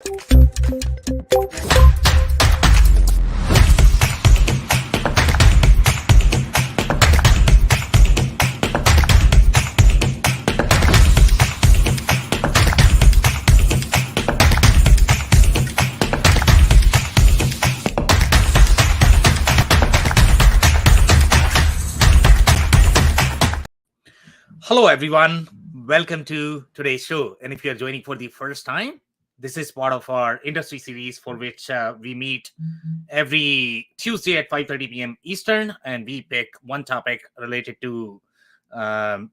Hello, everyone. Welcome to today's show. And if you're joining for the first time, this is part of our industry series for which we meet every Tuesday at 5:30 p.m. Eastern, and we pick one topic related to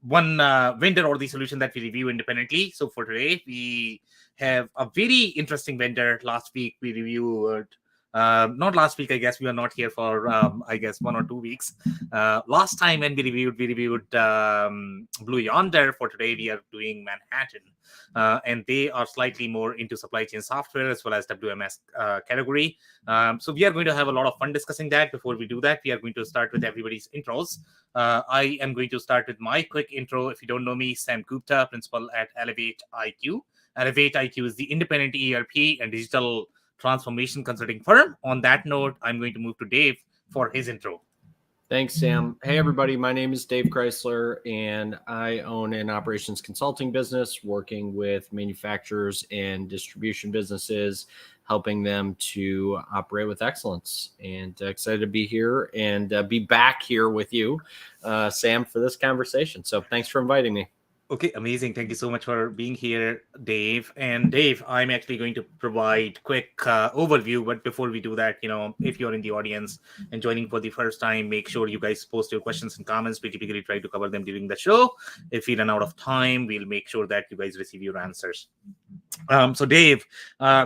one vendor or the solution that we review independently. So for today, we have a very interesting vendor. Last week, we reviewed not last week, I guess. We are not here for, 1 or 2 weeks. Last time when we reviewed Blue Yonder. For today, we are doing Manhattan. And they are slightly more into supply chain software as well as WMS category. So we are going to have a lot of fun discussing that. Before we do that, we are going to start with everybody's intros. I am going to start with my quick intro. If you don't know me, Sam Gupta, principal at Elevate IQ. Elevate IQ is the independent ERP and digital transformation consulting firm. On that note, I'm going to move to Dave for his intro. Thanks, Sam. Hey, everybody. My name is Dave Crysler, and I own an operations consulting business working with manufacturers and distribution businesses, helping them to operate with excellence. And excited to be here and be back here with you, Sam, for this conversation. So thanks for inviting me. Okay, amazing. Thank you so much for being here, Dave. And Dave, I'm actually going to provide quick overview. But before we do that, if you're in the audience and joining for the first time, make sure you guys post your questions and comments. We typically try to cover them during the show. If we run out of time, we'll make sure that you guys receive your answers. So Dave,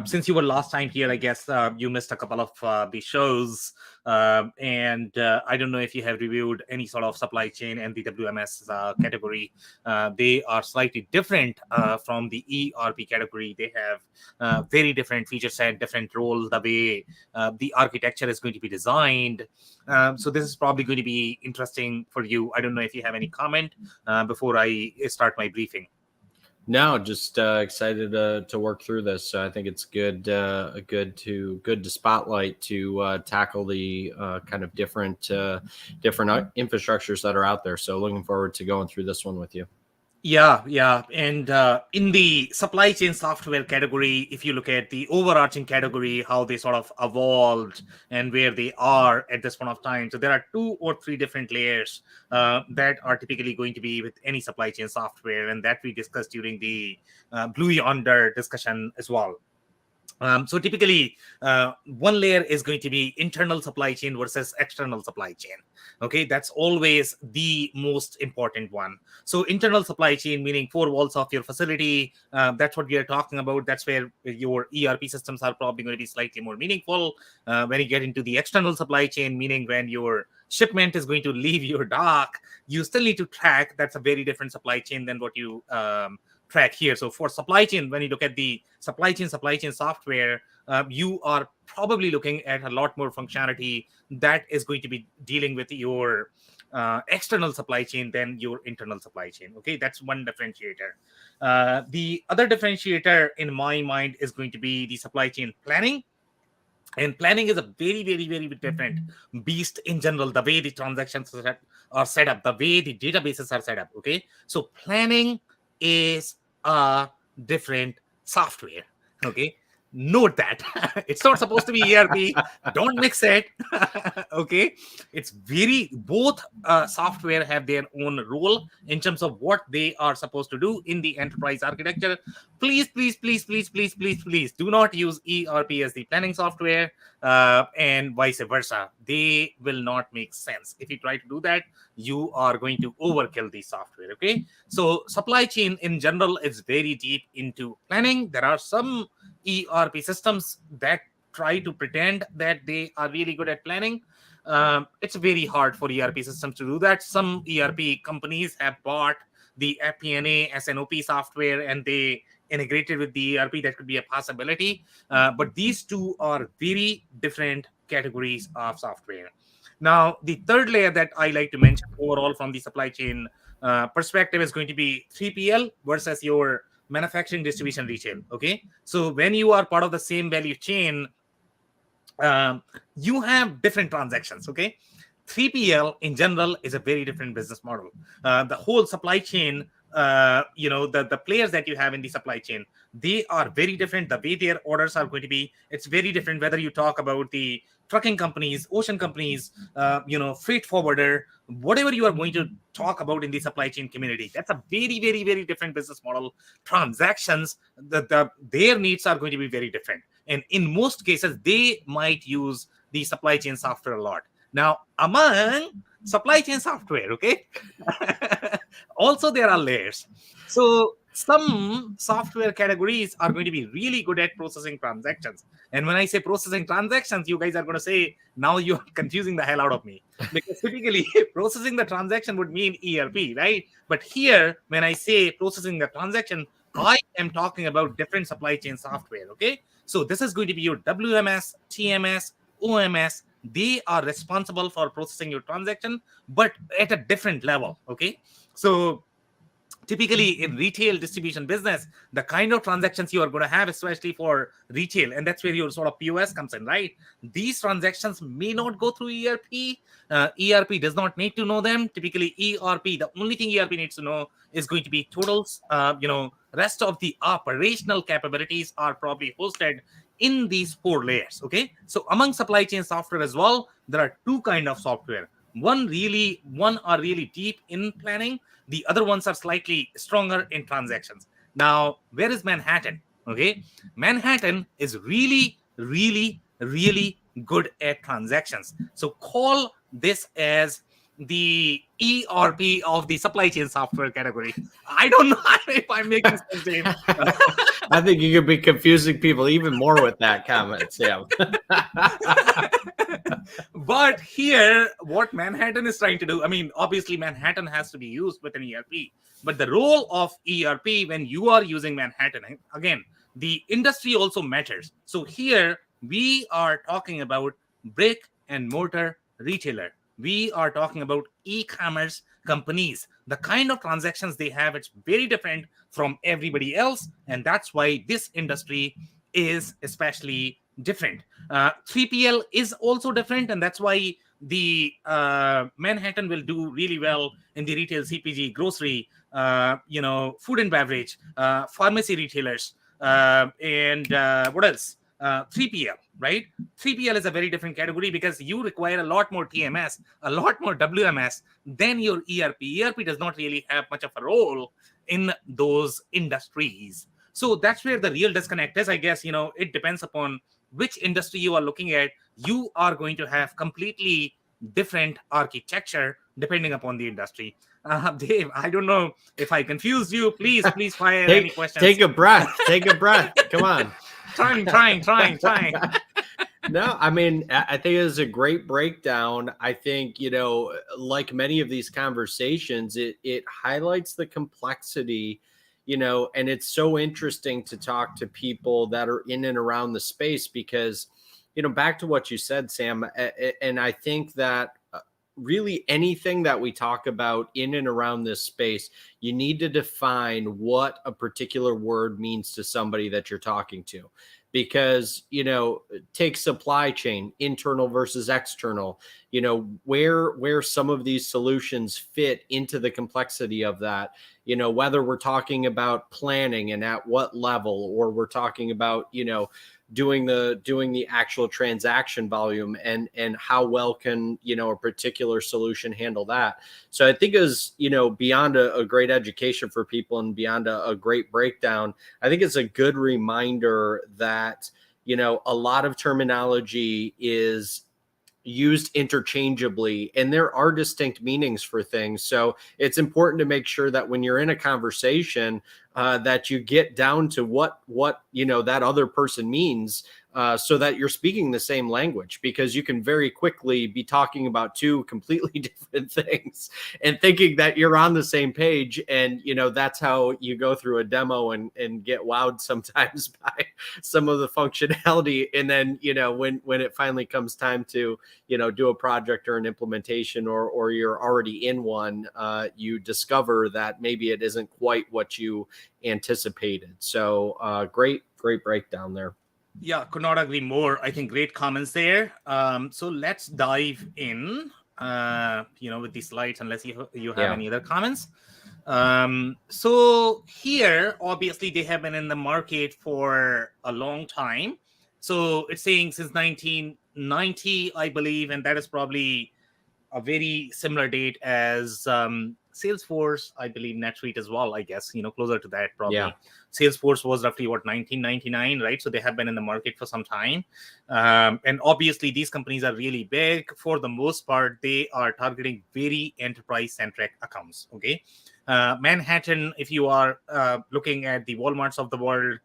since you were last time here, I guess you missed a couple of the shows. And I don't know if you have reviewed any sort of supply chain and the WMS category. They are slightly different from the ERP category. They have very different feature set, different roles, the way the architecture is going to be designed. So this is probably going to be interesting for you. I don't know if you have any comment before I start my briefing. No, just excited to work through this. So I think it's good to spotlight to tackle the kind of different infrastructures that are out there. So looking forward to going through this one with you. Yeah. And in the supply chain software category, if you look at the overarching category, how they sort of evolved and where they are at this point of time. So there are 2 or 3 different layers that are typically going to be with any supply chain software, and that we discussed during the Blue Yonder discussion as well. So typically, one layer is going to be internal supply chain versus external supply chain. Okay, that's always the most important one. So internal supply chain, meaning 4 walls of your facility, that's what we are talking about. That's where your ERP systems are probably going to be slightly more meaningful. When you get into the external supply chain, meaning when your shipment is going to leave your dock, you still need to track. That's a very different supply chain than what you track here. So for supply chain, when you look at the supply chain software, you are probably looking at a lot more functionality that is going to be dealing with your external supply chain than your internal supply chain. Okay, that's one differentiator. The other differentiator in my mind is going to be the supply chain planning. And planning is a very, very, very different beast in general, the way the transactions are set up, the way the databases are set up. Okay, so planning is a different software. Okay, note that. It's not supposed to be ERP. Don't mix it. Okay, it's both software have their own role in terms of what they are supposed to do in the enterprise architecture. Please do not use ERP as the planning software and vice versa. They will not make sense. If you try to do that, you are going to overkill the software. Okay, so supply chain in general is very deep into planning. There are some ERP systems that try to pretend that they are really good at planning. It's very hard for ERP systems to do that. Some ERP companies have bought the FP&A SNOP software and they integrated with the ERP. That could be a possibility. But these two are very different categories of software. Now, the third layer that I like to mention overall from the supply chain perspective is going to be 3PL versus your manufacturing, distribution, retail. Okay, so when you are part of the same value chain, you have different transactions. Okay, 3PL in general is a very different business model. The whole supply chain, the players that you have in the supply chain, they are very different. The way their orders are going to be, it's very different whether you talk about the trucking companies, ocean companies, freight forwarder, whatever you are going to talk about in the supply chain community. That's a very, very, very different business model. Transactions, their needs are going to be very different. And in most cases, they might use the supply chain software a lot. Now, among supply chain software, okay, also there are layers. So some software categories are going to be really good at processing transactions. And when I say processing transactions, you guys are going to say, now you're confusing the hell out of me. Because typically processing the transaction would mean ERP, right? But here, when I say processing the transaction, I am talking about different supply chain software, okay? So this is going to be your WMS, TMS, OMS. They are responsible for processing your transaction, but at a different level, okay? So typically in retail distribution business, the kind of transactions you are going to have, especially for retail, and that's where your sort of POS comes in, right? These transactions may not go through ERP. ERP does not need to know them. Typically, ERP, the only thing ERP needs to know is going to be totals. Rest of the operational capabilities are probably hosted in these 4 layers. Okay, so among supply chain software as well, there are 2 kind of software. One are really deep in planning. The other ones are slightly stronger in transactions. Now, where is Manhattan? Okay, Manhattan is really, really, really good at transactions. So call this as the ERP of the supply chain software category. I don't know if I'm making sense, Dave. I think you could be confusing people even more with that comment, Sam. But here, what Manhattan is trying to do, I mean, obviously Manhattan has to be used with an ERP, but the role of ERP when you are using Manhattan, again, the industry also matters. So here we are talking about brick and mortar retailer. We are talking about e-commerce companies. The kind of transactions they have, it's very different from everybody else. And that's why this industry is especially different. 3PL is also different, and that's why the Manhattan will do really well in the retail, CPG, grocery, food and beverage, pharmacy retailers, and what else? 3PL, right? 3PL is a very different category because you require a lot more TMS, a lot more WMS than your ERP. ERP does not really have much of a role in those industries. So that's where the real disconnect is. I guess, it depends upon which industry you are looking at. You are going to have completely different architecture depending upon the industry. Dave, I don't know if I confused you. Please fire any questions. Take a breath. Come on. Trying. No, I mean, I think it is a great breakdown. I think, like many of these conversations, it highlights the complexity, and it's so interesting to talk to people that are in and around the space because, back to what you said, Sam, and I think that really anything that we talk about in and around this space, you need to define what a particular word means to somebody that you're talking to. Because, take supply chain, internal versus external, where some of these solutions fit into the complexity of that, whether we're talking about planning and at what level, or we're talking about, doing the actual transaction volume and how well can, a particular solution handle that. So I think is, beyond a great education for people and beyond a great breakdown, I think it's a good reminder that, a lot of terminology is used interchangeably and there are distinct meanings for things. So it's important to make sure that when you're in a conversation that you get down to what that other person means so that you're speaking the same language, because you can very quickly be talking about two completely different things and thinking that you're on the same page. And, that's how you go through a demo and get wowed sometimes by some of the functionality. And then, when it finally comes time to, do a project or an implementation, or you're already in one, you discover that maybe it isn't quite what you anticipated. So great breakdown there. Yeah, could not agree more. I think great comments there. So let's dive in, with the slides, unless you have any other comments. So here, obviously, they have been in the market for a long time. So it's saying since 1990, I believe, and that is probably a very similar date as Salesforce, I believe, NetSuite as well, I guess, closer to that probably. Yeah. Salesforce was roughly 1999, right? So they have been in the market for some time. And obviously these companies are really big. For the most part, they are targeting very enterprise-centric accounts, okay? Manhattan, if you are looking at the Walmarts of the world,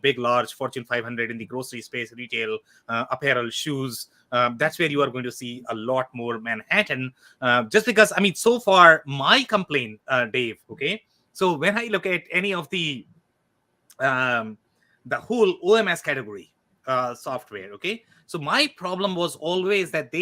big, large Fortune 500 in the grocery space, retail, apparel, shoes, that's where you are going to see a lot more Manhattan. Just because, so far, my complaint, Dave, okay? So when I look at any of the whole OMS category software, okay? So my problem was always that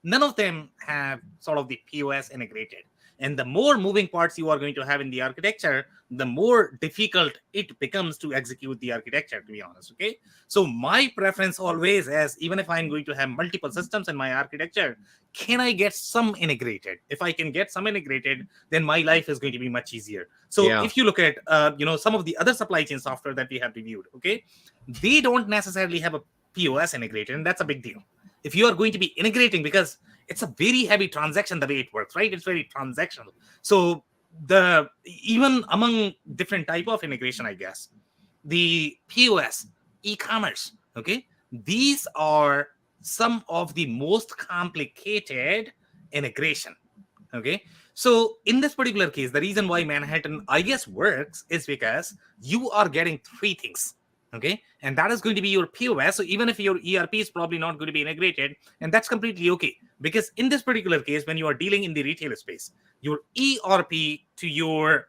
none of them have sort of the POS integrated. And the more moving parts you are going to have in the architecture, the more difficult it becomes to execute the architecture, to be honest, okay? So my preference always is, even if I'm going to have multiple systems in my architecture, can I get some integrated? If I can get some integrated, then my life is going to be much easier. So if you look at, some of the other supply chain software that we have reviewed, okay, they don't necessarily have a POS integrated, and that's a big deal. If you are going to be integrating, because it's a very heavy transaction, the way it works, right? It's very transactional. So even among different type of integration, I guess, the POS, e-commerce, okay, these are some of the most complicated integration, okay? So in this particular case, the reason why Manhattan, I guess, works is because you are getting three things, okay? And that is going to be your POS. So even if your ERP is probably not going to be integrated, and that's completely okay. Because in this particular case, when you are dealing in the retail space, your ERP to your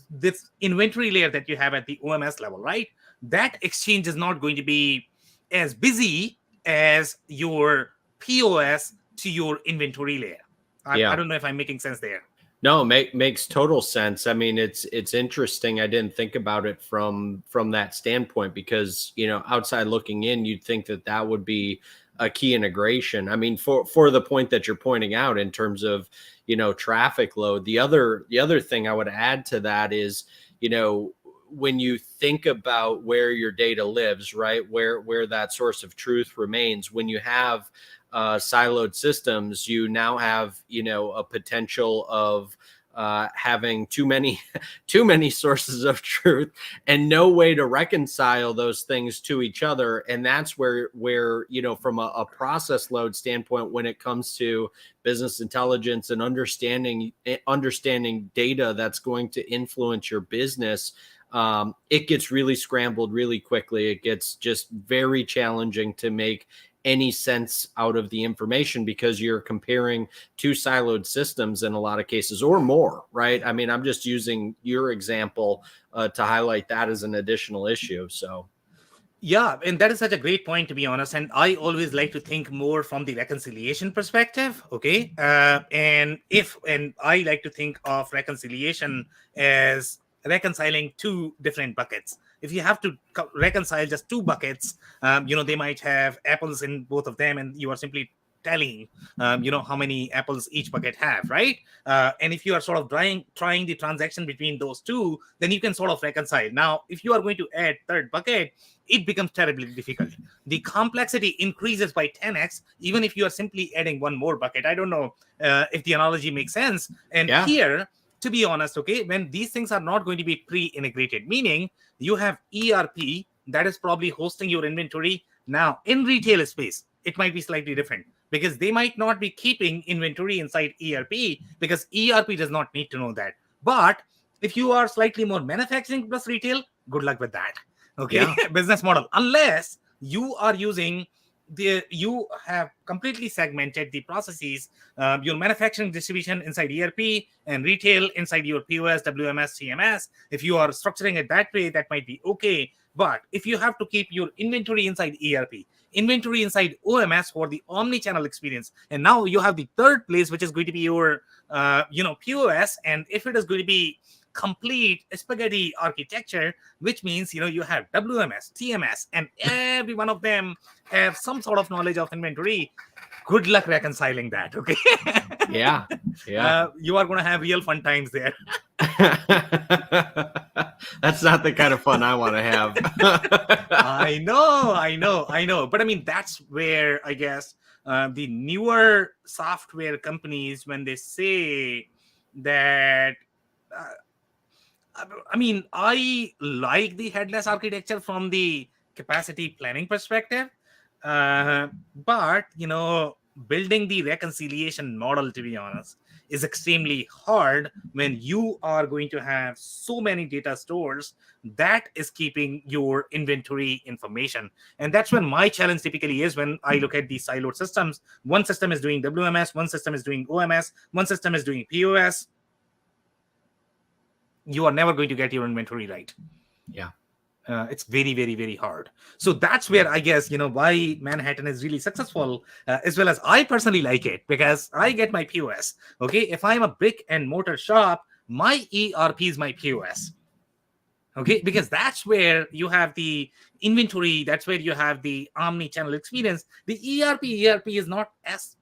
this inventory layer that you have at the OMS level, right? That exchange is not going to be as busy as your POS to your inventory layer. I don't know if I'm making sense there. No, makes total sense. It's interesting. I didn't think about it from that standpoint, because, outside looking in, you'd think that would be a key integration. For the point that you're pointing out in terms of, traffic load, the other thing I would add to that is, when you think about where your data lives, right, where that source of truth remains, when you have siloed systems, you now have, a potential of having too many sources of truth and no way to reconcile those things to each other. And that's where from a process load standpoint, when it comes to business intelligence and understanding data that's going to influence your business, it gets really scrambled really quickly. It gets just very challenging to make any sense out of the information, because you're comparing two siloed systems in a lot of cases, or more, right? I'm just using your example to highlight that as an additional issue. So yeah, and that is such a great point, to be honest. And I always like to think more from the reconciliation perspective, okay? And I like to think of reconciliation as reconciling two different buckets. If you have to reconcile just two buckets, they might have apples in both of them, and you are simply telling, how many apples each bucket have, right? And if you are sort of trying the transaction between those two, then you can sort of reconcile. Now, if you are going to add third bucket, it becomes terribly difficult. The complexity increases by 10x, even if you are simply adding one more bucket. I don't know if the analogy makes sense. And here, to be honest, okay, when these things are not going to be pre-integrated, meaning you have ERP that is probably hosting your inventory. Now, in retail space, it might be slightly different, because they might not be keeping inventory inside ERP, because ERP does not need to know that. But if you are slightly more manufacturing plus retail, good luck with that. Okay, business model, unless you are using you have completely segmented the processes, your manufacturing, distribution inside ERP, and retail inside your POS, WMS, CMS. If you are structuring it that way, that might be okay. But if you have to keep your inventory inside ERP, inventory inside OMS for the omni-channel experience, and now you have the third place, which is going to be your POS, and if it is going to be complete spaghetti architecture, which means you have WMS, TMS, and every one of them have some sort of knowledge of inventory. Good luck reconciling that. Okay. Yeah. You are going to have real fun times there. That's not the kind of fun I want to have. I know. But I mean, that's where I guess the newer software companies, when they say that, I mean, I like the headless architecture from the capacity planning perspective, but building the reconciliation model, to be honest, is extremely hard when you are going to have so many data stores that is keeping your inventory information. And that's when my challenge typically is when I look at these siloed systems. One system is doing WMS, one system is doing OMS, one system is doing POS. You are never going to get your inventory right. Yeah. It's very, very, very hard. So that's where I guess, why Manhattan is really successful, as well as I personally like it, because I get my POS. Okay. If I'm a brick and mortar shop, my ERP is my POS. Okay. Because that's where you have the inventory. That's where you have the omni-channel experience. The ERP is not as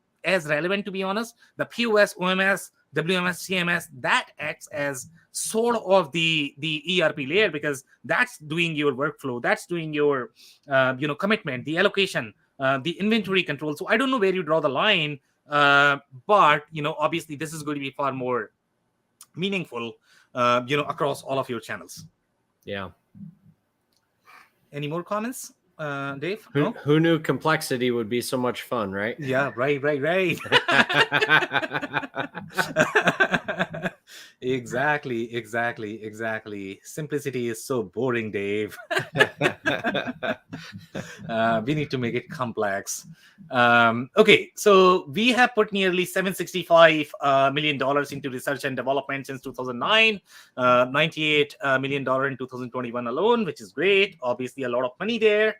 relevant, to be honest. The POS, OMS, WMS, CMS, that acts as sort of the ERP layer, because that's doing your workflow, that's doing your commitment, the allocation, the inventory control. So I don't know where you draw the line, but obviously this is going to be far more meaningful across all of your channels. Yeah. Any more comments, Dave? Who knew complexity would be so much fun, right? Yeah, right. Exactly. Simplicity is so boring, Dave. We need to make it complex. Okay, so we have put nearly $765 million into research and development since 2009, $98 million in 2021 alone, which is great. Obviously, a lot of money there.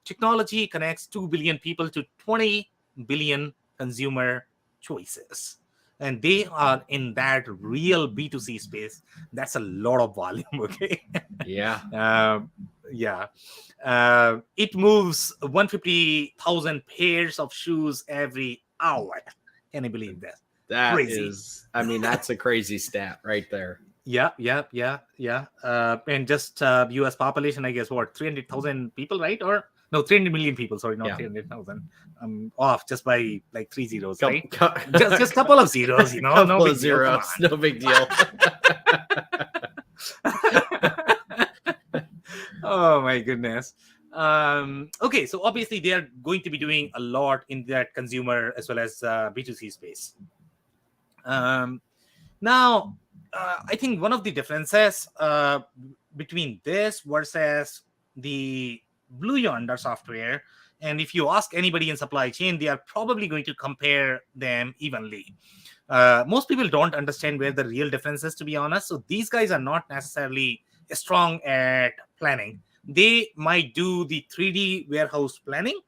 Technology connects 2 billion people to 20 billion consumer choices. And they are in that real B2C space. That's a lot of volume, okay? Yeah. It moves 150,000 pairs of shoes every hour. Can you believe that? That Crazy. is, I mean, that's a crazy stat right there. Yeah. And just US population, I guess, 300,000 people, right? Or no, 300 million people. Sorry, not 300,000. I'm off just by like 3 zeros, right? Just a couple of zeros, no big zeros, no big deal. Oh my goodness. Okay, so obviously they are going to be doing a lot in that consumer as well as B2C space. Now, I think one of the differences between this versus the Blue Yonder software, and if you ask anybody in supply chain, they are probably going to compare them evenly. Most people don't understand where the real difference is, to be honest. So these guys are not necessarily strong at planning. They might do the 3D warehouse planning,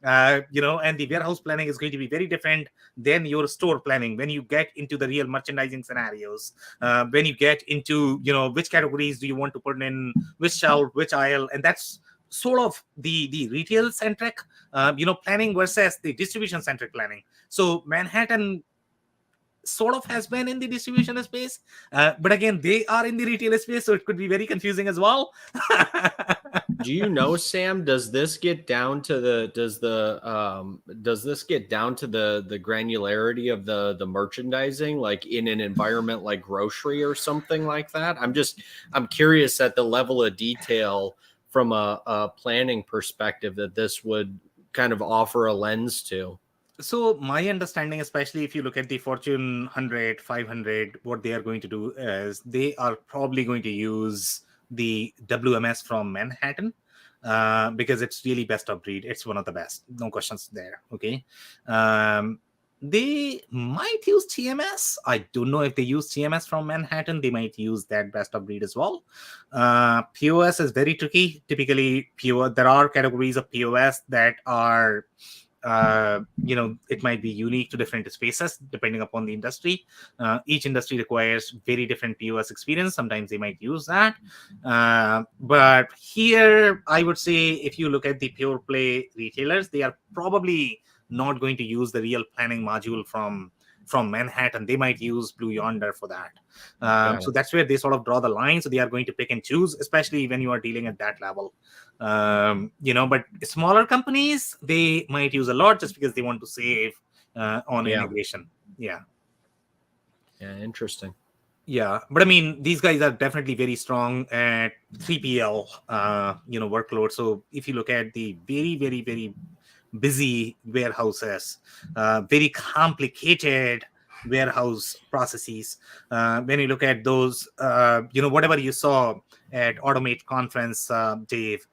and the warehouse planning is going to be very different than your store planning when you get into the real merchandising scenarios, when you get into which categories do you want to put in which shelf, which aisle, and that's sort of the retail centric planning versus the distribution centric planning. So Manhattan sort of has been in the distribution space, but again they are in the retail space, so it could be very confusing as well. Do you know, Sam, does this get down to the granularity of the merchandising, like in an environment like grocery or something like that? I'm curious at the level of detail from a planning perspective that this would kind of offer a lens to. So my understanding, especially if you look at the Fortune 100, 500, what they are going to do is they are probably going to use the WMS from Manhattan, because it's really best of breed. It's one of the best, no questions there. Okay. They might use TMS. I don't know if they use TMS from Manhattan. They might use that best of breed as well. POS is very tricky. Typically, there are categories of POS that are, it might be unique to different spaces depending upon the industry. Each industry requires very different POS experience. Sometimes they might use that. But here, I would say if you look at the pure play retailers, they are probably not going to use the real planning module from Manhattan. They might use Blue Yonder for that. So that's where they sort of draw the line. So they are going to pick and choose, especially when you are dealing at that level. But smaller companies, they might use a lot just because they want to save on integration. Yeah, interesting. Yeah, but I mean, these guys are definitely very strong at 3PL, workload. So if you look at the very, very, very busy warehouses, very complicated warehouse processes, when you look at those, whatever you saw at Automate conference, Dave,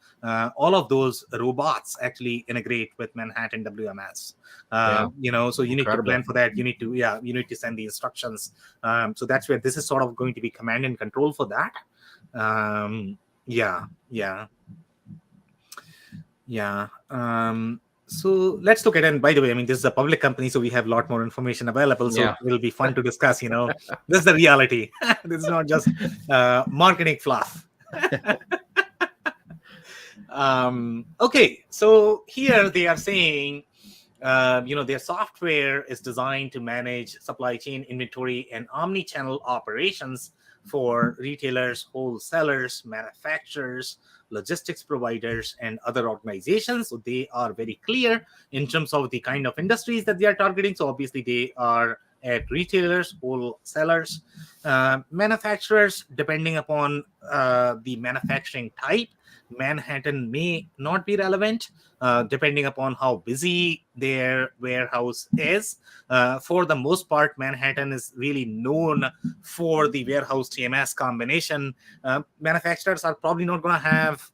all of those robots actually integrate with Manhattan WMS. So you need to plan for that. You need to send the instructions. So that's where this is sort of going to be command and control for that. So let's look at it. And by the way, I mean, this is a public company, so we have a lot more information available. So it'll be fun to discuss, This is the reality. This is not just marketing fluff. Okay, so here they are saying, their software is designed to manage supply chain, inventory, and omni-channel operations for retailers, wholesalers, manufacturers, logistics providers, and other organizations. So they are very clear in terms of the kind of industries that they are targeting. So obviously they are at retailers, wholesalers, manufacturers. Depending upon the manufacturing type, Manhattan may not be relevant, depending upon how busy their warehouse is. For the most part, Manhattan is really known for the warehouse TMS combination. Manufacturers are probably not going to have,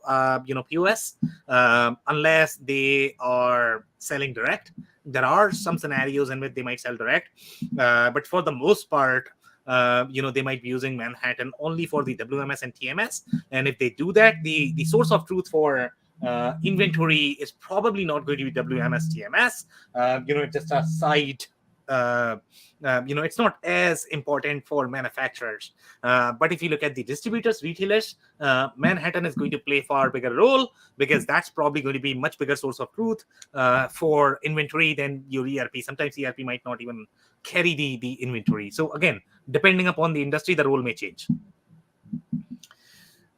POS unless they are selling direct. There are some scenarios in which they might sell direct, but for the most part, they might be using Manhattan only for the WMS and TMS. And if they do that, the source of truth for inventory is probably not going to be WMS, TMS. It's just a side. It's not as important for manufacturers. But if you look at the distributors, retailers, Manhattan is going to play far bigger role, because that's probably going to be much bigger source of truth for inventory than your ERP. Sometimes ERP might not even carry the inventory. So again, depending upon the industry, the role may change.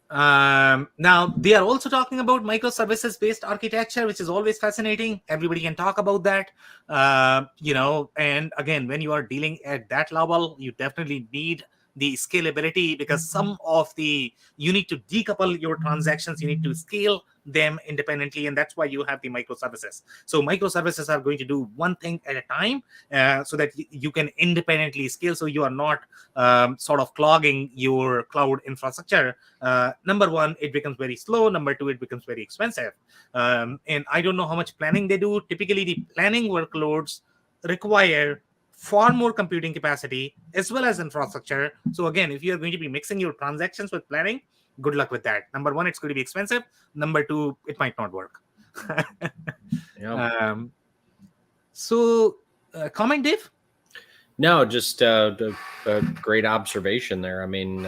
Now they are also talking about microservices based architecture, which is always fascinating. Everybody can talk about that. And again, when you are dealing at that level, you definitely need the scalability, because you need to decouple your transactions, you need to scale them independently, and that's why you have the microservices. So microservices are going to do one thing at a time, so that you can independently scale, so you are not sort of clogging your cloud infrastructure. Number one, it becomes very slow. Number two, it becomes very expensive. And I don't know how much planning they do. Typically, the planning workloads require far more computing capacity as well as infrastructure. So again, if you're going to be mixing your transactions with planning, good luck with that. Number one, it's going to be expensive. Number two, it might not work. Comment, Dave? No, just a great observation there. I mean,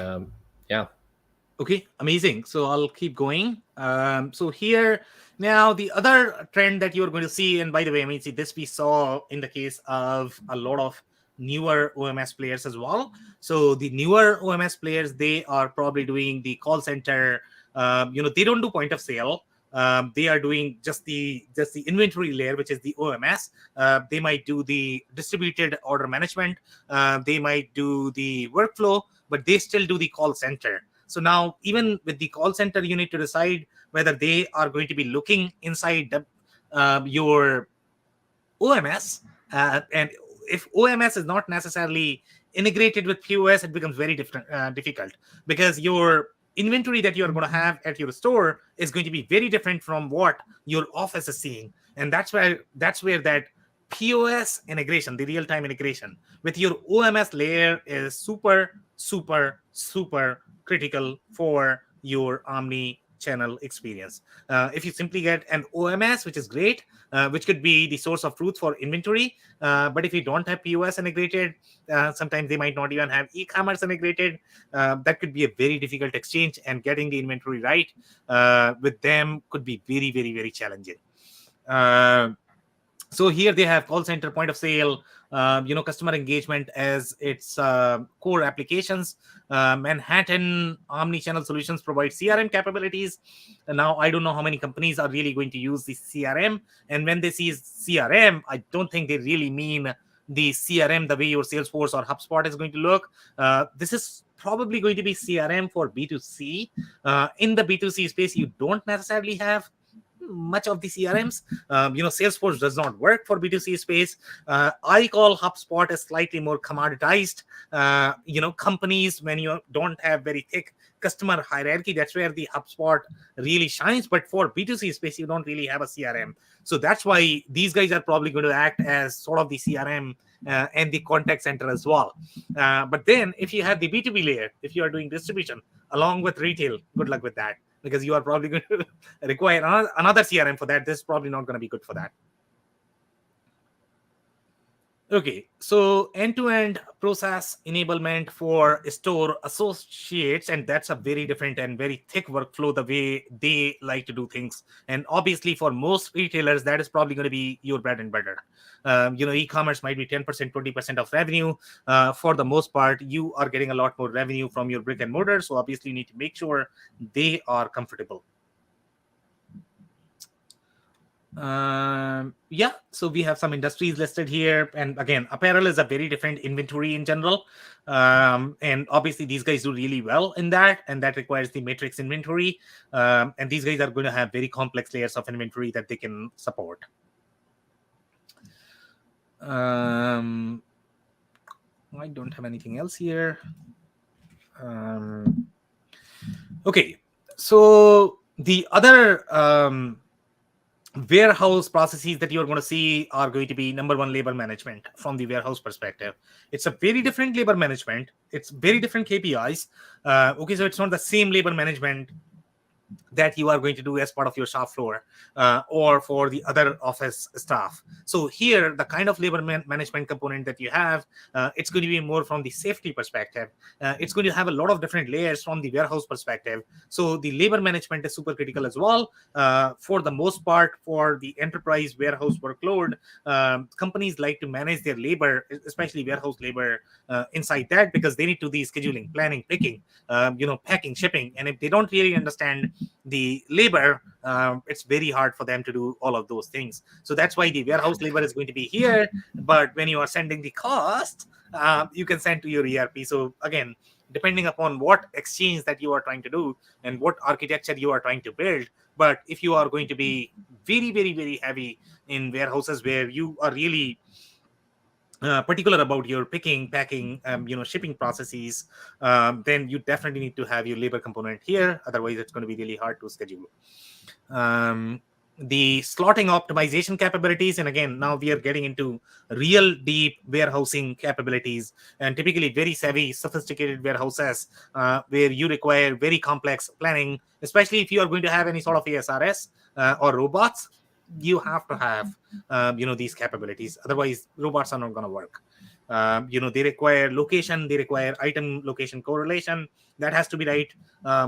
Okay, amazing. So I'll keep going. So here, now the other trend that you're going to see, and by the way, I mean, see, this we saw in the case of a lot of newer OMS players as well. So the newer OMS players, they are probably doing the call center. They don't do point of sale. They are doing just the inventory layer, which is the OMS. They might do the distributed order management. They might do the workflow, but they still do the call center. So now, even with the call center, you need to decide whether they are going to be looking inside your OMS. And if OMS is not necessarily integrated with POS, it becomes very difficult, because your inventory that you are going to have at your store is going to be very different from what your office is seeing. And that's where that POS integration, the real-time integration with your OMS layer is super, super, super critical for your omni-channel experience. If you simply get an OMS, which is great, which could be the source of truth for inventory, but if you don't have POS integrated, sometimes they might not even have e-commerce integrated. That could be a very difficult exchange, and getting the inventory right with them could be very, very, very challenging. So here they have call center, point of sale, customer engagement as its core applications. Manhattan Omnichannel Solutions provide CRM capabilities. And now I don't know how many companies are really going to use the CRM. And when they see CRM, I don't think they really mean the CRM the way your Salesforce or HubSpot is going to look. This is probably going to be CRM for B2C. In the B2C space, you don't necessarily have much of the CRMs. Salesforce does not work for B2C space. I call HubSpot a slightly more commoditized. Companies, when you don't have very thick customer hierarchy, that's where the HubSpot really shines. But for B2C space, you don't really have a CRM. So that's why these guys are probably going to act as sort of the CRM and the contact center as well. But then if you have the B2B layer, if you are doing distribution along with retail, good luck with that, because you are probably going to require another CRM for that. This is probably not going to be good for that. Okay, so end-to-end process enablement for store associates, and that's a very different and very thick workflow, the way they like to do things. And obviously for most retailers, that is probably going to be your bread and butter. E-commerce might be 10%, 20% of revenue. For the most part, you are getting a lot more revenue from your brick and mortar. So obviously you need to make sure they are comfortable. So we have some industries listed here, and again, apparel is a very different inventory in general, and obviously these guys do really well in that, and that requires the matrix inventory, and these guys are going to have very complex layers of inventory that they can support. I don't have anything else here. Okay, so the other warehouse processes that you're going to see are going to be, number one, labor management from the warehouse perspective. It's a very different labor management. It's very different KPIs. So it's not the same labor management that you are going to do as part of your shop floor or for the other office staff. So here, the kind of labor management component that you have, it's going to be more from the safety perspective. It's going to have a lot of different layers from the warehouse perspective. So the labor management is super critical as well. For the most part, for the enterprise warehouse workload, companies like to manage their labor, especially warehouse labor, inside that, because they need to do scheduling, planning, picking, packing, shipping. And if they don't really understand the labor, it's very hard for them to do all of those things. So that's why the warehouse labor is going to be here. But when you are sending the cost, you can send to your ERP. So again, depending upon what exchange that you are trying to do and what architecture you are trying to build. But if you are going to be very, very, very heavy in warehouses where you are really particular about your picking, packing, shipping processes, then you definitely need to have your labor component here. Otherwise, it's going to be really hard to schedule. The slotting optimization capabilities, and again, now we are getting into real deep warehousing capabilities, and typically very savvy, sophisticated warehouses where you require very complex planning, especially if you are going to have any sort of ASRS or robots. You have to have these capabilities, otherwise robots are not going to work. They require location, they require item location correlation. That has to be right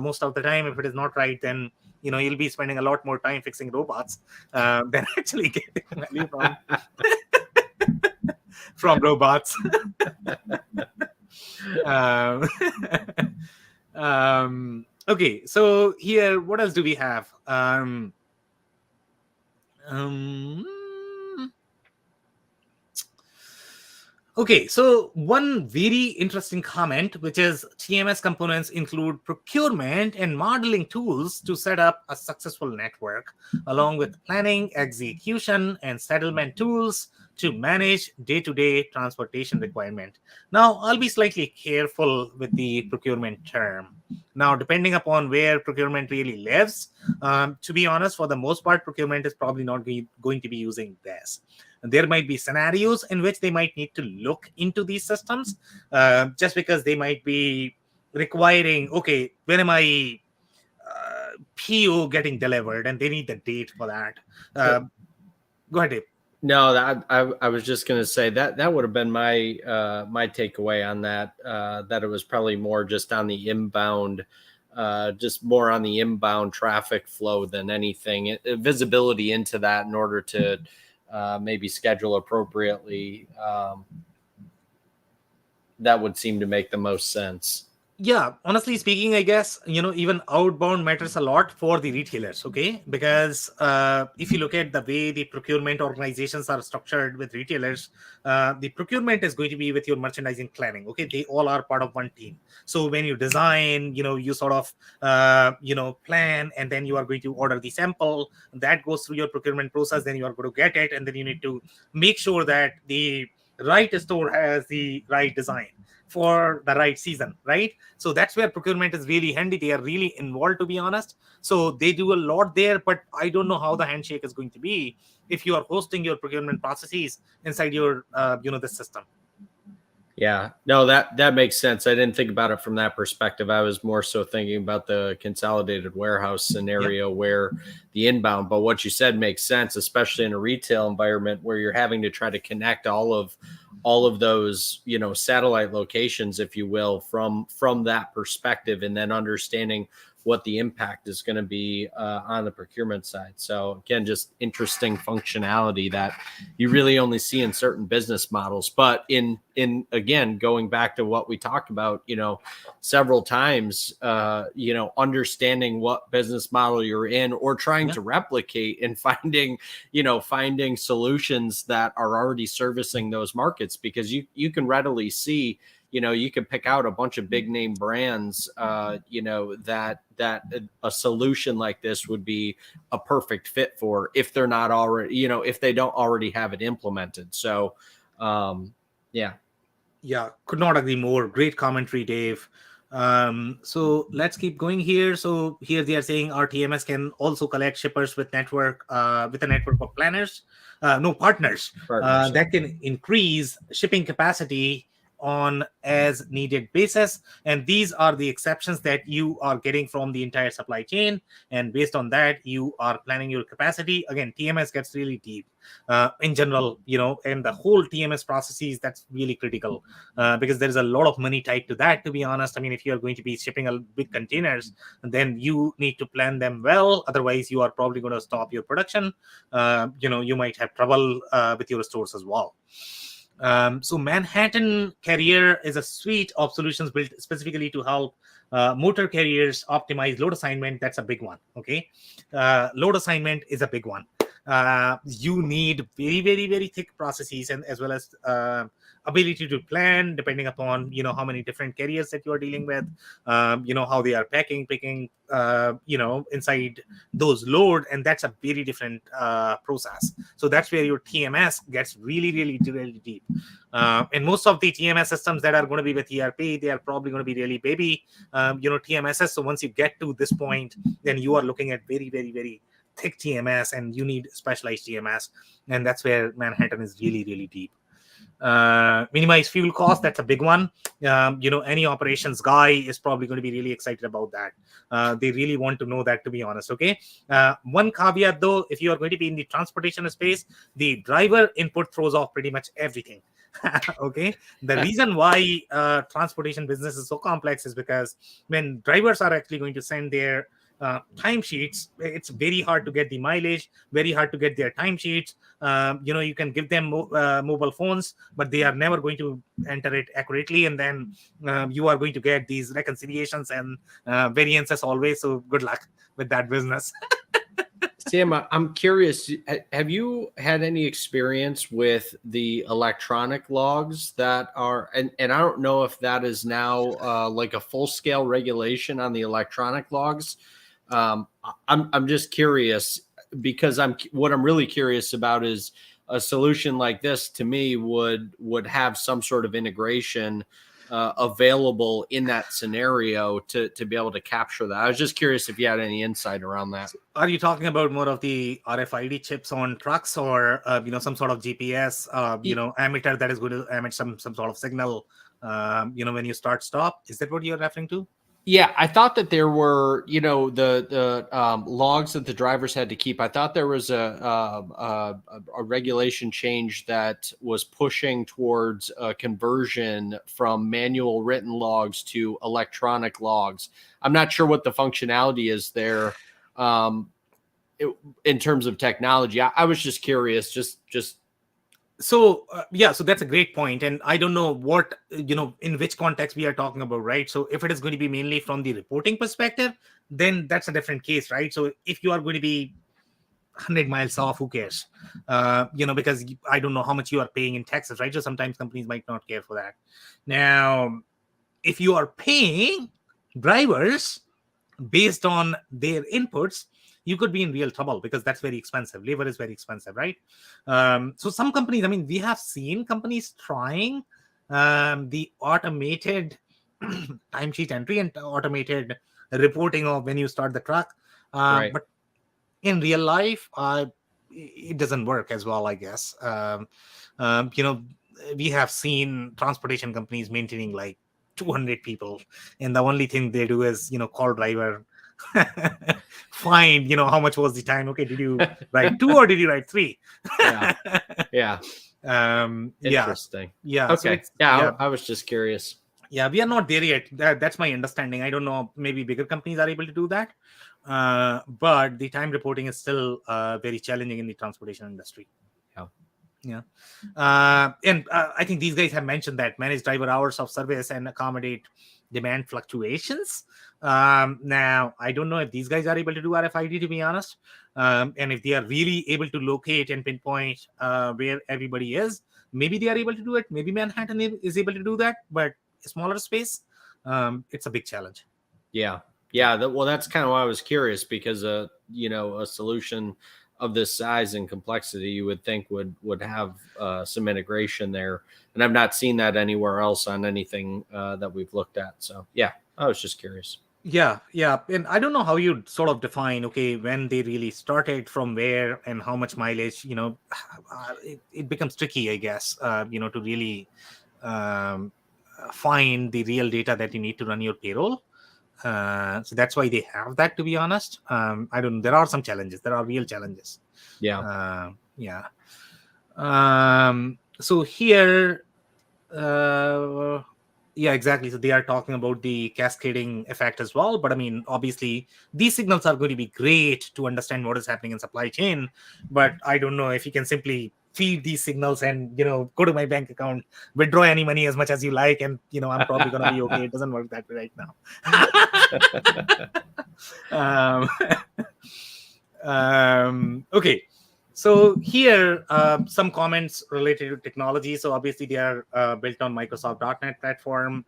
most of the time. If it is not right, then you'll be spending a lot more time fixing robots than actually getting value from robots. Okay, so here, what else do we have? Okay, so one very interesting comment, which is TMS components include procurement and modeling tools to set up a successful network, along with planning, execution, and settlement tools to manage day-to-day transportation requirement. Now, I'll be slightly careful with the procurement term. Now, depending upon where procurement really lives, to be honest, for the most part, procurement is probably not going to be using this. There might be scenarios in which they might need to look into these systems, just because they might be requiring, okay, when am I PO getting delivered, and they need the date for that. Go ahead, Dave. No, I was just going to say that would have been my my takeaway on that. That it was probably more just on the inbound, just more on the inbound traffic flow than anything. Visibility into that in order to maybe schedule appropriately. That would seem to make the most sense. Yeah, honestly speaking, I guess, even outbound matters a lot for the retailers, okay? Because if you look at the way the procurement organizations are structured with retailers, the procurement is going to be with your merchandising planning, okay? They all are part of one team. So when you design, you sort of, plan, and then you are going to order the sample, that goes through your procurement process, then you are going to get it, and then you need to make sure that the right store has the right design for the right season, right? So that's where procurement is really handy. They are really involved, to be honest. So they do a lot there, but I don't know how the handshake is going to be if you are hosting your procurement processes inside your the system. Yeah, no, that makes sense. I didn't think about it from that perspective. I was more so thinking about the consolidated warehouse scenario where the inbound, but what you said makes sense, especially in a retail environment where you're having to try to connect all of those, satellite locations, if you will, from that perspective, and then understanding what the impact is going to be on the procurement side. So again, just interesting functionality that you really only see in certain business models. But in again, going back to what we talked about, several times, understanding what business model you're in or trying to replicate and finding solutions that are already servicing those markets, because you can readily see, you can pick out a bunch of big name brands, that a solution like this would be a perfect fit for if they're not already, if they don't already have it implemented. So, yeah. Could not agree more. Great commentary, Dave. So let's keep going here. So here they are saying our TMS can also collect shippers with a network of planners, partners. That can increase shipping capacity on as needed basis, and these are the exceptions that you are getting from the entire supply chain, and based on that you are planning your capacity. Again, TMS gets really deep in general, and the whole TMS processes, that's really critical because there's a lot of money tied to that, to be honest. I mean, if you are going to be shipping a big containers, then you need to plan them well, otherwise you are probably going to stop your production. You might have trouble with your stores as well. So Manhattan Carrier is a suite of solutions built specifically to help motor carriers optimize load assignment. That's a big one. Okay. Load assignment is a big one. You need very, very, very thick processes, and as well as ability to plan depending upon how many different carriers that you are dealing with, how they are picking inside those load, and that's a very different process. So that's where your TMS gets really, really, really deep. And most of the TMS systems that are going to be with ERP, they are probably going to be really baby TMSs. So once you get to this point, then you are looking at very, very, very thick TMS, and you need specialized TMS, and that's where Manhattan is really, really deep. Minimize fuel cost, that's a big one. Any operations guy is probably going to be really excited about that. They really want to know that, to be honest. Okay. One caveat though, if you are going to be in the transportation space, the driver input throws off pretty much everything. Okay. The reason why transportation business is so complex is because when drivers are actually going to send their timesheets, it's very hard to get the mileage, very hard to get their timesheets. You can give them mobile phones, but they are never going to enter it accurately, and then you are going to get these reconciliations and variances always. So good luck with that business. Sam, I'm curious, have you had any experience with the electronic logs that are, and I don't know if that is now like a full-scale regulation on the electronic logs. I'm just curious, because what I'm really curious about is a solution like this to me would have some sort of integration available in that scenario to be able to capture that. I was just curious if you had any insight around that. Are you talking about more of the RFID chips on trucks, or some sort of GPS, emitter that is going to emit some sort of signal, when you start stop? Is that what you're referring to? Yeah, I thought that there were, the logs that the drivers had to keep. I thought there was a regulation change that was pushing towards a conversion from manual written logs to electronic logs. I'm not sure what the functionality is there in terms of technology. I was just curious, So that's a great point, and I don't know what in which context we are talking about, right? So if it is going to be mainly from the reporting perspective, then that's a different case, right? So if you are going to be 100 miles off, who cares? Because I don't know how much you are paying in taxes, right? So sometimes companies might not care for that. Now, if you are paying drivers based on their inputs, you could be in real trouble, because that's very expensive. Labor is very expensive, right? So some companies, we have seen companies trying the automated timesheet entry and automated reporting of when you start the truck. right. But in real life, it doesn't work as well, I guess. We have seen transportation companies maintaining like 200 people, and the only thing they do is call driver, find how much was the time. Okay, did you write 2 or did you write 3? Yeah. Interesting. Yeah. Okay. So I was just curious. Yeah, we are not there yet. That's my understanding. I don't know, maybe bigger companies are able to do that, but the time reporting is still very challenging in the transportation industry. And I think these guys have mentioned that manage driver hours of service and accommodate demand fluctuations. Now, I don't know if these guys are able to do RFID, to be honest, and if they are really able to locate and pinpoint where everybody is. Maybe they are able to do it. Maybe Manhattan is able to do that, but a smaller space, it's a big challenge. Yeah. Well, that's kind of why I was curious, because a solution of this size and complexity, you would think would have some integration there, and I've not seen that anywhere else on anything that we've looked at. So yeah, I was just curious. Yeah, and I don't know how you sort of define, okay, when they really started, from where, and how much mileage. It becomes tricky, I guess, to really find the real data that you need to run your payroll. So that's why they have that, to be honest. I don't. There are some challenges. There are real challenges. Yeah. So here, exactly. So they are talking about the cascading effect as well. But obviously, these signals are going to be great to understand what is happening in supply chain. But I don't know if you can simply feed these signals and go to my bank account, withdraw any money as much as you like, and I'm probably gonna be okay. It doesn't work that way right now. Okay, so here some comments related to technology. So obviously they are built on Microsoft.NET platform,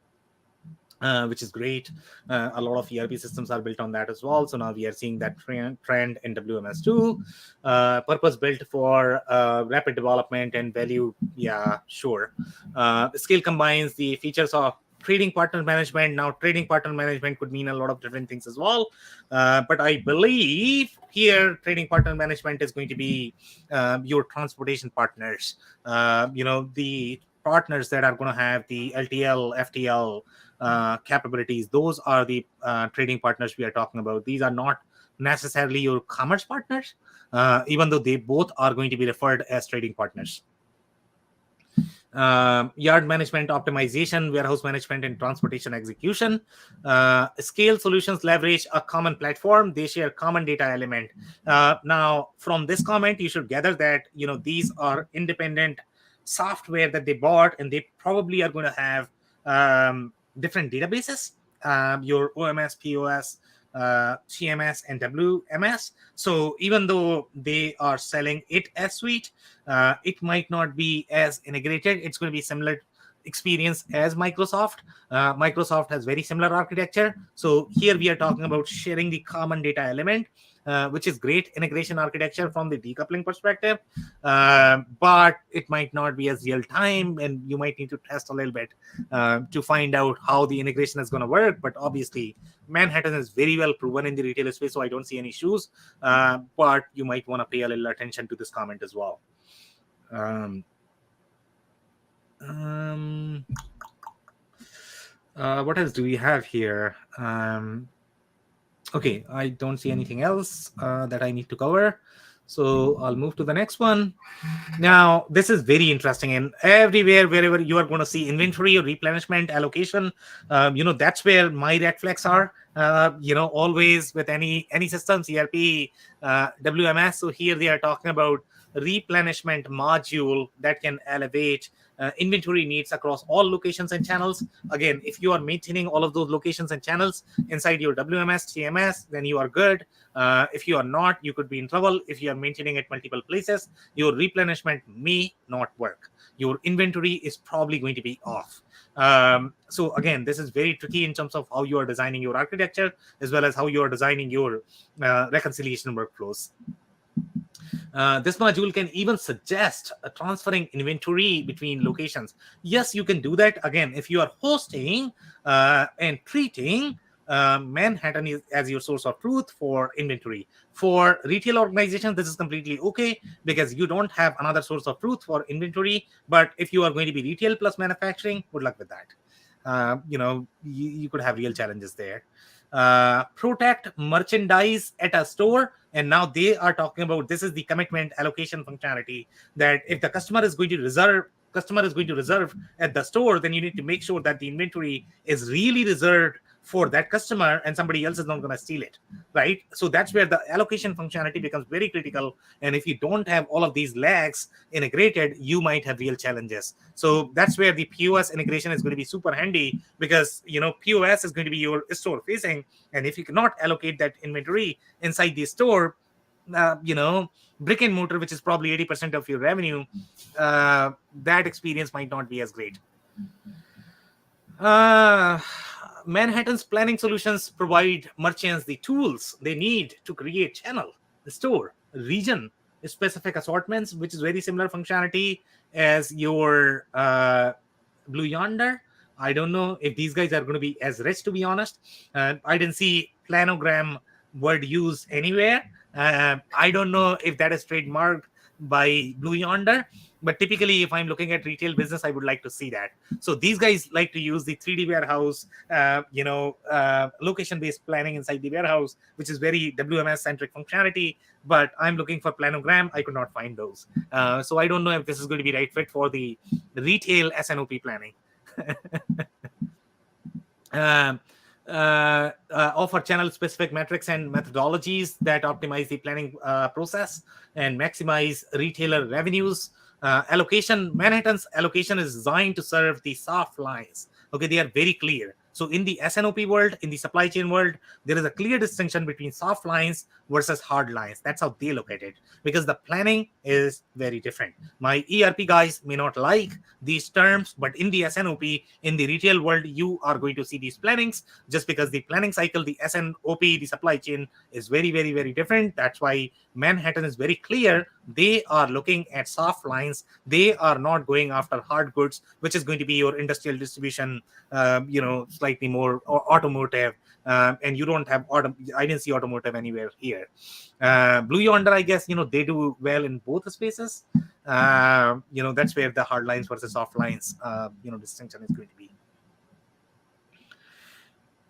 which is great. A lot of ERP systems are built on that as well. So now we are seeing that trend in WMS too. Purpose built for rapid development and value. Yeah, sure. Scale combines the features of trading partner management. Now, trading partner management could mean a lot of different things as well. But I believe here, trading partner management is going to be your transportation partners. The partners that are going to have the LTL, FTL capabilities. Those are the trading partners we are talking about. These are not necessarily your commerce partners, even though they both are going to be referred as trading partners. Yard management optimization, warehouse management, and transportation execution. Scale solutions leverage a common platform. They share common data element. Now, from this comment, you should gather that these are independent software that they bought, and they probably are going to have different databases, your OMS, POS, CMS, and WMS. So even though they are selling it as suite, it might not be as integrated. It's going to be similar experience as Microsoft. Microsoft has very similar architecture. So here we are talking about sharing the common data element. which is great integration architecture from the decoupling perspective, but it might not be as real time, and you might need to test a little bit to find out how the integration is going to work. But obviously, Manhattan is very well proven in the retail space, so I don't see any issues. But you might want to pay a little attention to this comment as well. What else do we have here? Okay, I don't see anything else that I need to cover. So I'll move to the next one. Now, this is very interesting. And everywhere, wherever you are going to see inventory or replenishment allocation, that's where my red flags are. Always with any systems, ERP, WMS. So here they are talking about replenishment module that can elevate inventory needs across all locations and channels. Again, if you are maintaining all of those locations and channels inside your WMS, TMS, then you are good. If you are not, you could be in trouble. If you are maintaining at multiple places, your replenishment may not work. Your inventory is probably going to be off. So again, this is very tricky in terms of how you are designing your architecture, as well as how you are designing your reconciliation workflows. This module can even suggest transferring inventory between locations. Yes, you can do that. Again, if you are hosting and treating Manhattan is as your source of truth for inventory. For retail organizations, this is completely okay because you don't have another source of truth for inventory. But if you are going to be retail plus manufacturing, good luck with that. You could have real challenges there. Protect merchandise at a store, and now they are talking about this is the commitment allocation functionality, that if the customer is going to reserve at the store, then you need to make sure that the inventory is really reserved for that customer and somebody else is not going to steal it, right? So that's where the allocation functionality becomes very critical. And if you don't have all of these lags integrated, you might have real challenges. So that's where the POS integration is going to be super handy, because POS is going to be your store facing, and if you cannot allocate that inventory inside the store, brick and mortar, which is probably 80% of your revenue, that experience might not be as great. Manhattan's planning solutions provide merchants the tools they need to create channel, store, region specific assortments, which is very similar functionality as your Blue Yonder. I don't know if these guys are going to be as rich, to be honest. I didn't see planogram word used anywhere. I don't know if that is trademarked by Blue Yonder, but typically if I'm looking at retail business, I would like to see that. So these guys like to use the 3D warehouse, location-based planning inside the warehouse, which is very WMS-centric functionality, but I'm looking for planogram. I could not find those. So I don't know if this is going to be right fit for the retail S&OP planning. Offer channel-specific metrics and methodologies that optimize the planning process and maximize retailer revenues. Manhattan's allocation is designed to serve the soft lines. Okay, they are very clear. So in the S&OP world, in the supply chain world, there is a clear distinction between soft lines versus hard lines. That's how they look at it, because the planning is very different. My ERP guys may not like these terms, but in the S&OP, in the retail world, you are going to see these plannings, just because the planning cycle, the S&OP, the supply chain is very, very, very different. That's why Manhattan is very clear. They are looking at soft lines. They are not going after hard goods, which is going to be your industrial distribution, slightly more automotive. And you don't have I didn't see automotive anywhere here. Blue Yonder, I guess, they do well in both spaces. That's where the hard lines versus soft lines, distinction is going to be.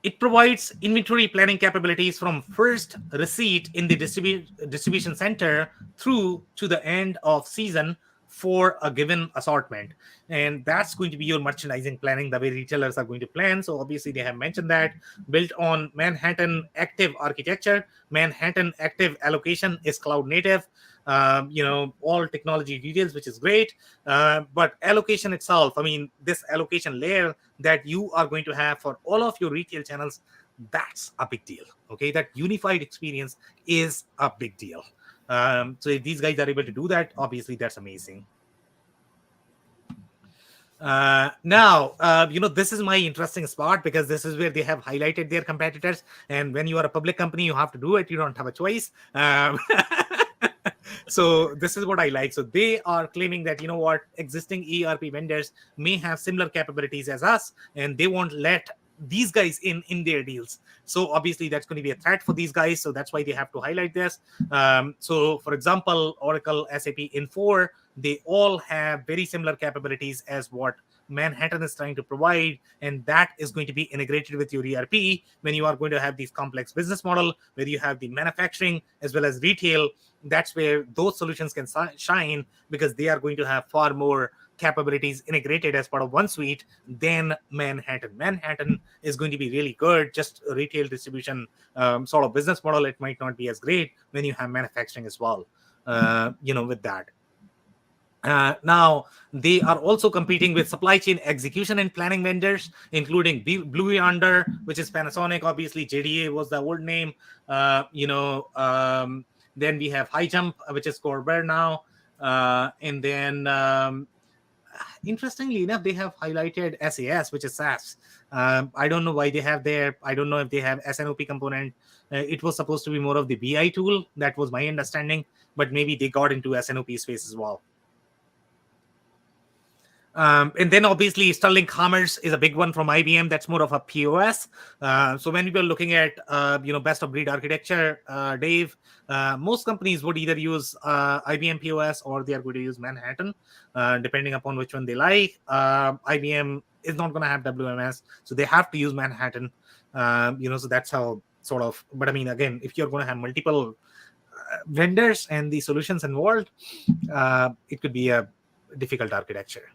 It provides inventory planning capabilities from first receipt in the distribution center through to the end of season for a given assortment. And that's going to be your merchandising planning, the way retailers are going to plan. So obviously they have mentioned that, built on Manhattan Active architecture. Manhattan Active allocation is cloud native, all technology details, which is great. But allocation itself, this allocation layer that you are going to have for all of your retail channels, that's a big deal. Okay, that unified experience is a big deal. So if these guys are able to do that, obviously that's amazing. This is my interesting spot because this is where they have highlighted their competitors. And when you are a public company, you have to do it. You don't have a choice. So this is what I like. So they are claiming that, existing ERP vendors may have similar capabilities as us, and they won't let these guys in their deals. So obviously that's going to be a threat for these guys. So that's why they have to highlight this. So for example, Oracle, SAP, Infor, they all have very similar capabilities as what Manhattan is trying to provide, and that is going to be integrated with your ERP when you are going to have these complex business model where you have the manufacturing as well as retail. That's where those solutions can shine, because they are going to have far more capabilities integrated as part of one suite than Manhattan. Manhattan is going to be really good, just a retail distribution sort of business model. It might not be as great when you have manufacturing as well, with that. Now, they are also competing with supply chain execution and planning vendors, including Blue Yonder, which is Panasonic. Obviously, JDA was the old name. Then we have High Jump, which is Corvair now. And then, interestingly enough, they have highlighted SAS, which is SaaS. I don't know why they have there. I don't know if they have SNOP component. It was supposed to be more of the BI tool. That was my understanding. But maybe they got into SNOP space as well. And then obviously Sterling Commerce is a big one from IBM. That's more of a POS. So when we were looking at best of breed architecture, Dave, most companies would either use IBM POS or they are going to use Manhattan, depending upon which one they like. IBM is not going to have WMS, so they have to use Manhattan. So that's how sort of. But I mean, again, if you're going to have multiple vendors and the solutions involved, it could be a difficult architecture.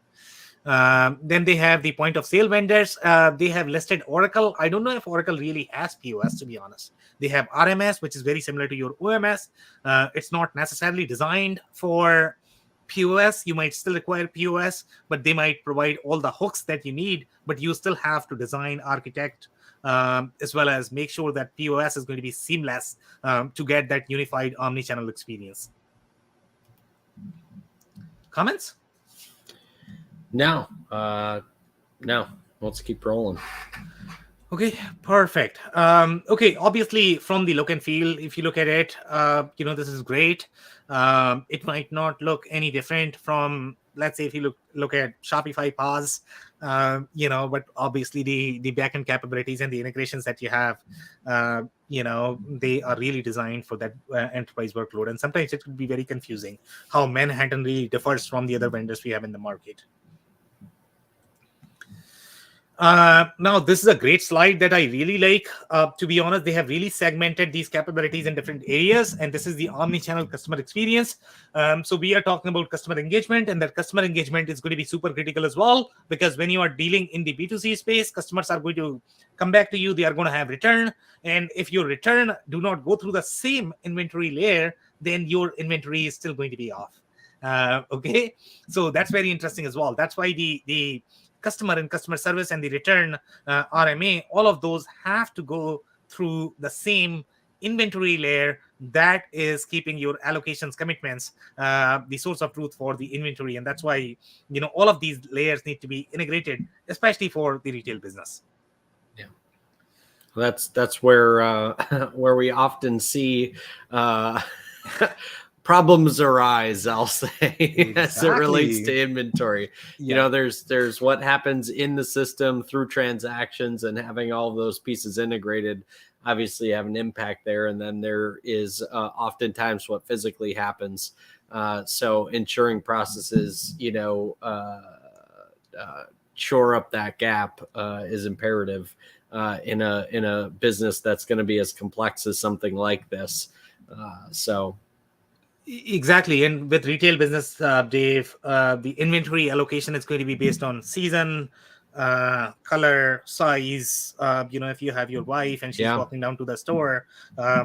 Then they have the point of sale vendors. They have listed Oracle. I don't know if Oracle really has POS, to be honest. They have RMS, which is very similar to your OMS. It's not necessarily designed for POS. You might still require POS, but they might provide all the hooks that you need, but you still have to design, architect, as well as make sure that POS is going to be seamless to get that unified omnichannel experience. Comments? No. Let's keep rolling. Okay, perfect. Okay, obviously from the look and feel, if you look at it, this is great. It might not look any different from, let's say, if you look at Shopify POS, but obviously the backend capabilities and the integrations that you have, they are really designed for that enterprise workload. And sometimes it could be very confusing how Manhattan really differs from the other vendors we have in the market. Now, this is a great slide that I really like. To be honest, they have really segmented these capabilities in different areas, and this is the omnichannel customer experience. So we are talking about customer engagement, and that customer engagement is going to be super critical as well, because when you are dealing in the B2C space, customers are going to come back to you. They are going to have return, and if your return do not go through the same inventory layer, then your inventory is still going to be off. Okay, so that's very interesting as well. That's why the customer and customer service and the return RMA, all of those have to go through the same inventory layer that is keeping your allocations commitments the source of truth for the inventory. And that's why all of these layers need to be integrated, especially for the retail business. Yeah, that's where we often see problems arise, I'll say, exactly, as it relates to inventory. Yeah. There's what happens in the system through transactions, and having all of those pieces integrated obviously have an impact there. And then there is oftentimes what physically happens. So ensuring processes, shore up that gap is imperative in a business that's going to be as complex as something like this. Exactly. And with retail business, Dave, the inventory allocation is going to be based on season, color, size. If you have your wife and she's walking down to the store,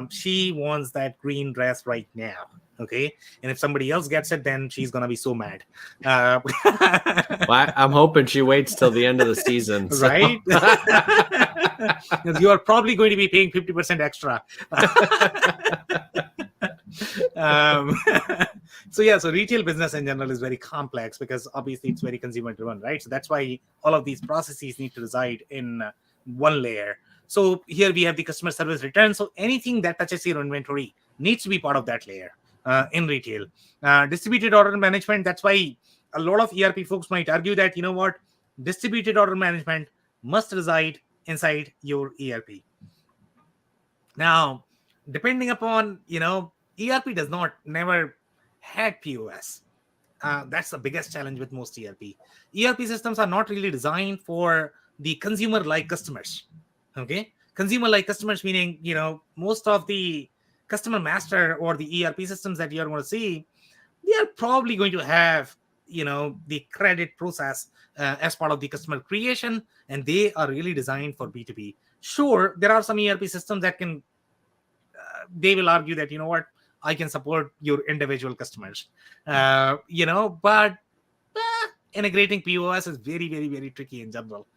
she wants that green dress right now. Okay. And if somebody else gets it, then she's going to be so mad. Well, I'm hoping she waits till the end of the season. So. Right. You are probably going to be paying 50% extra. um, so retail business in general is very complex because obviously it's very consumer driven, right? So that's why all of these processes need to reside in one layer. So here we have the customer service return. So anything that touches your inventory needs to be part of that layer in retail. Distributed order management, that's why a lot of ERP folks might argue that, you know what, distributed order management must reside inside your ERP. Now, depending upon, ERP does not never had POS. That's the biggest challenge with most ERP. ERP systems are not really designed for the consumer-like customers. Okay, consumer-like customers meaning, most of the customer master or the ERP systems that you're going to see, they are probably going to have, the credit process as part of the customer creation, and they are really designed for B2B. Sure, there are some ERP systems that can they will argue that, you know what, I can support your individual customers, but integrating POS is very, very, very tricky in general.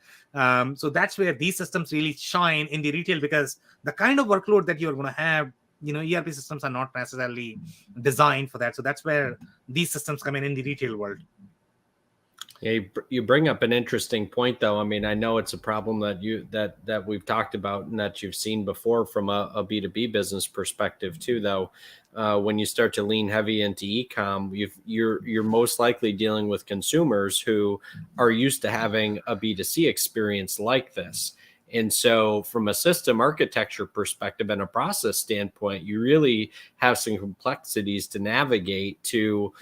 So that's where these systems really shine in the retail, because the kind of workload that you're going to have, ERP systems are not necessarily designed for that. So that's where these systems come in the retail world. Yeah, you bring up an interesting point, though. I mean, I know it's a problem that we've talked about and that you've seen before from a B2B business perspective too, though. When you start to lean heavy into e-com, you're most likely dealing with consumers who are used to having a B2C experience like this. And so from a system architecture perspective and a process standpoint, you really have some complexities to navigate to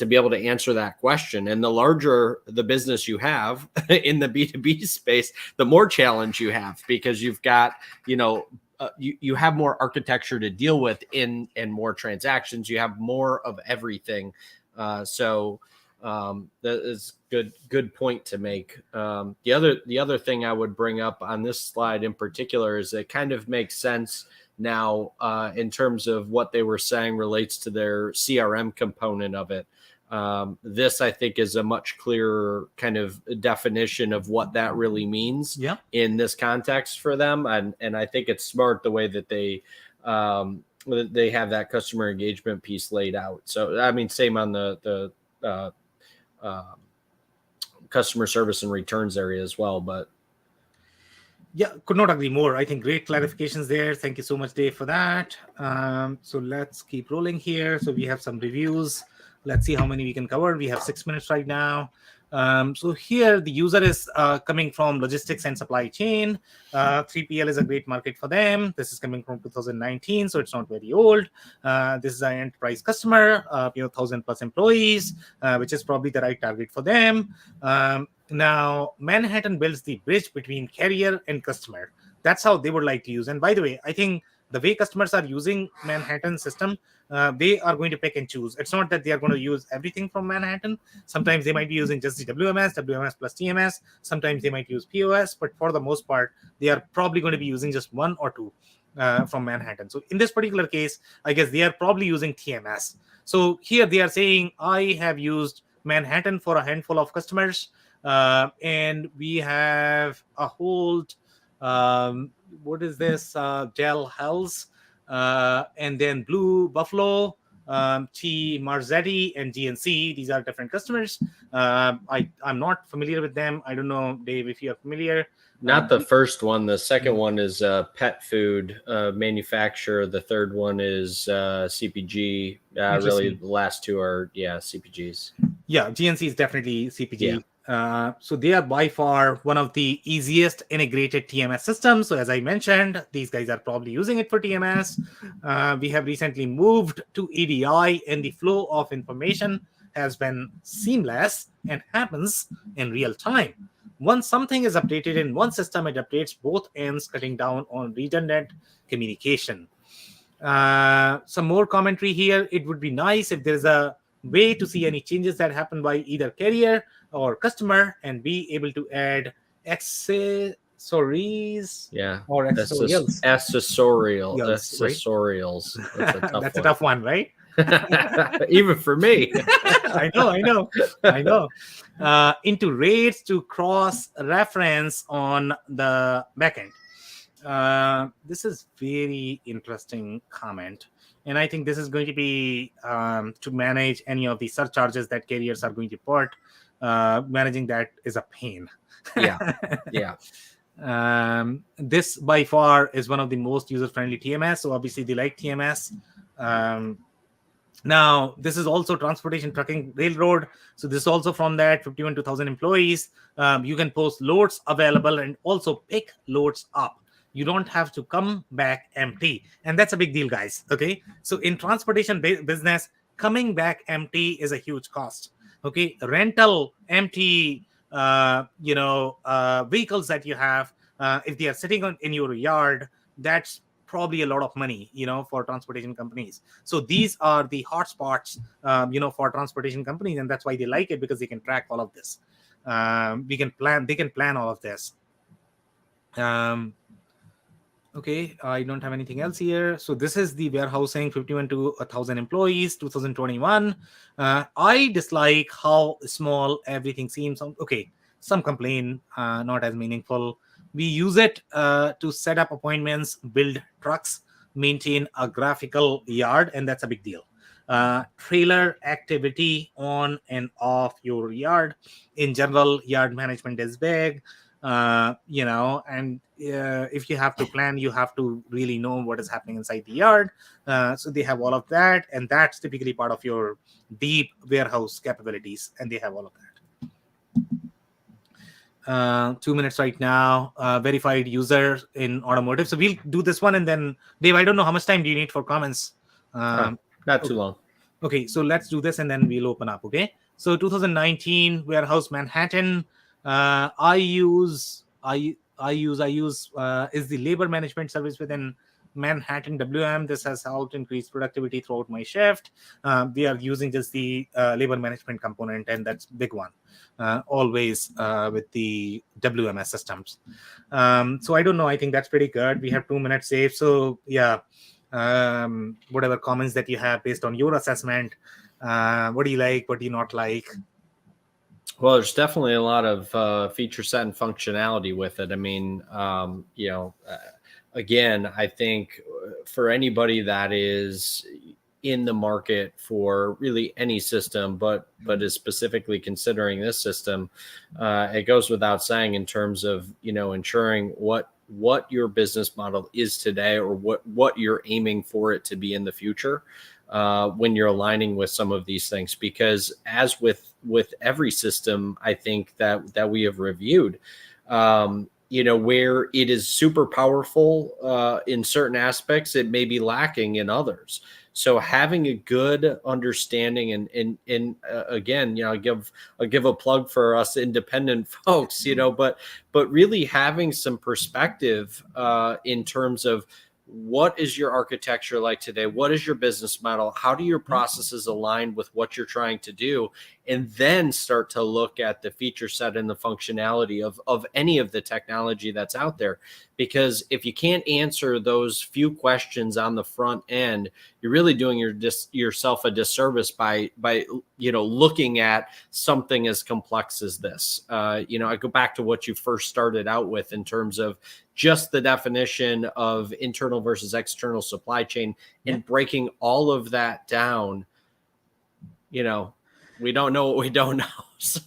be able to answer that question. And the larger the business you have in the B2B space, the more challenge you have, because you've got, you have more architecture to deal with and more transactions. You have more of everything. So that is good point to make. The other thing I would bring up on this slide in particular is it kind of makes sense now in terms of what they were saying relates to their CRM component of it. This, I think, is a much clearer kind of definition of what that really means in this context for them. And I think it's smart the way that they have that customer engagement piece laid out. So, I mean, same on the customer service and returns area as well, but yeah, could not agree more. I think great clarifications there. Thank you so much, Dave, for that. So let's keep rolling here. So we have some reviews. Let's see how many we can cover. We have 6 minutes right now. So here the user is coming from logistics and supply chain. 3PL is a great market for them. This is coming from 2019, so it's not very old. This is an enterprise customer, 1,000+ employees, which is probably the right target for them. Now, Manhattan builds the bridge between carrier and customer. That's how they would like to use. And by the way, I think the way customers are using Manhattan system, they are going to pick and choose. It's not that they are going to use everything from Manhattan. Sometimes they might be using just the WMS plus TMS. Sometimes they might use POS, but for the most part, they are probably going to be using just one or two from Manhattan. So in this particular case, I guess they are probably using TMS. So here they are saying, I have used Manhattan for a handful of customers. And we have a whole, what is this? Gel Hells, and then Blue Buffalo, T Marzetti, and GNC. These are different customers. I'm not familiar with them. I don't know, Dave, if you're familiar. Not the first one. The second one is pet food manufacturer. The third one is CPG. Really, the last two are, CPGs. Yeah, GNC is definitely CPG. Yeah. So they are by far one of the easiest integrated TMS systems. So as I mentioned, these guys are probably using it for TMS. We have recently moved to EDI, and the flow of information has been seamless and happens in real time. Once something is updated in one system, it updates both ends, cutting down on redundant communication. Some more commentary here. It would be nice if there's a way to see any changes that happen by either carrier or customer and be able to add accessories or accessorials. Accessorials. That's a tough one, right? Even for me. I know. Into rates to cross reference on the backend. This is very interesting comment. And I think this is going to be to manage any of the surcharges that carriers are going to put. Managing that is a pain. Yeah. This by far is one of the most user-friendly TMS. So obviously they like TMS. Now, this is also transportation, trucking, railroad. So this is also from that 51 to 1,000 employees. You can post loads available and also pick loads up. You don't have to come back empty. And that's a big deal, guys. Okay. So in transportation business, coming back empty is a huge cost. Okay. Rental empty, vehicles that you have, if they are sitting in your yard, that's probably a lot of money, for transportation companies. So these are the hotspots, for transportation companies, and that's why they like it, because they can track all of this. They can plan all of this. Okay, I don't have anything else here. So this is the warehousing, 51 to 1,000 employees, 2021. I dislike how small everything seems. Okay, some complain, not as meaningful. We use it to set up appointments, build trucks, maintain a graphical yard, and that's a big deal. Trailer activity on and off your yard. In general, yard management is big. If you have to plan, you have to really know what is happening inside the yard. So they have all of that, and that's typically part of your deep warehouse capabilities, and they have all of that. 2 minutes right now. Verified user in automotive. So we'll do this one, and then Dave, I don't know how much time do you need for comments. Not too long. Okay, so let's do this, and then we'll open up. Okay, so 2019 warehouse Manhattan. I use is the labor management service within Manhattan WM. This has helped increase productivity throughout my shift. We are using just the labor management component, and that's big one. Always with the WMS systems. So I don't know. I think that's pretty good. We have 2 minutes saved. So yeah, whatever comments that you have based on your assessment. What do you like? What do you not like? Well, there's definitely a lot of feature set and functionality with it. I mean, again, I think for anybody that is in the market for really any system, but is specifically considering this system, it goes without saying in terms of, ensuring what your business model is today, or what you're aiming for it to be in the future. When you're aligning with some of these things, because as with every system, I think that we have reviewed, where it is super powerful in certain aspects, it may be lacking in others. So having a good understanding, and again, I'll give a plug for us independent folks, but really having some perspective in terms of, what is your architecture like today? What is your business model? How do your processes align with what you're trying to do? And then start to look at the feature set and the functionality of any of the technology that's out there. Because if you can't answer those few questions on the front end, you're really doing yourself a disservice by looking at something as complex as this. I go back to what you first started out with in terms of just the definition of internal versus external supply chain, and breaking all of that down. We don't know what we don't know. So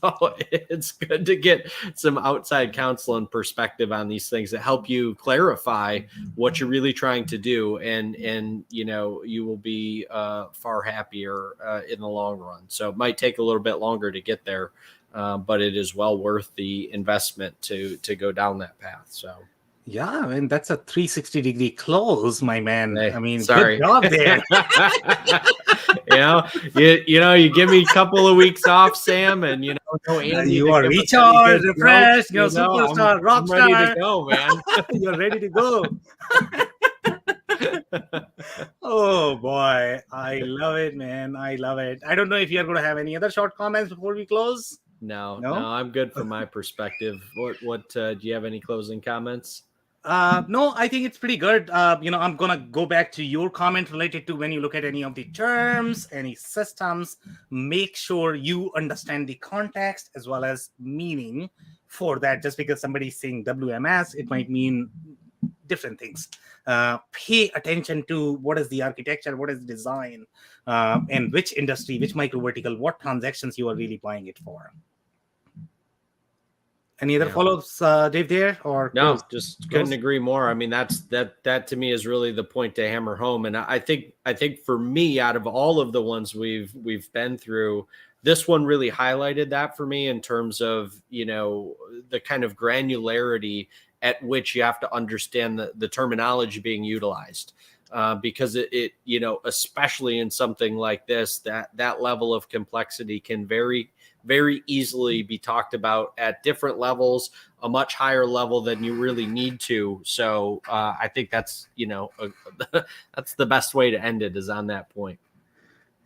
it's good to get some outside counsel and perspective on these things that help you clarify what you're really trying to do. And you will be far happier in the long run. So it might take a little bit longer to get there, but it is well worth the investment to go down that path. So. Yeah, I mean, that's a 360-degree close, my man. Hey, I mean, sorry. Good job there. You give me a couple of weeks off, Sam, and Andy, you are recharged, refreshed, superstar, rock I'm star. ready to go, man. You're ready to go. Oh boy, I love it, man. I love it. I don't know if you're going to have any other short comments before we close. No, I'm good from my perspective. What do you have any closing comments? No, I think it's pretty good. I'm going to go back to your comment related to when you look at any of the terms, any systems, make sure you understand the context as well as meaning for that. Just because somebody's saying WMS, it might mean different things. Pay attention to what is the architecture, what is the design, and which industry, which micro vertical, what transactions you are really buying it for. Any other follow-ups, Dave, there? Or no, just couldn't agree more. I mean, that to me is really the point to hammer home. And I think for me, out of all of the ones we've been through, this one really highlighted that for me in terms of, the kind of granularity at which you have to understand the terminology being utilized. Because it, especially in something like this, that level of complexity can very, very easily be talked about at different levels, a much higher level than you really need to. So I think that's, that's the best way to end it, is on that point.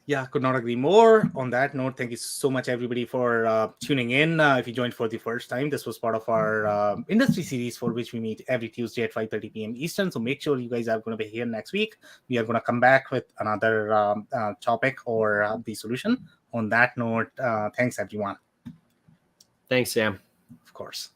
Yeah, could not agree more. On that note, thank you so much, everybody, for tuning in. If you joined for the first time, this was part of our industry series, for which we meet every Tuesday at 5:30 p.m. Eastern. So make sure you guys are going to be here next week. We are going to come back with another topic or the solution. On that note, thanks, everyone. Thanks, Sam. Of course.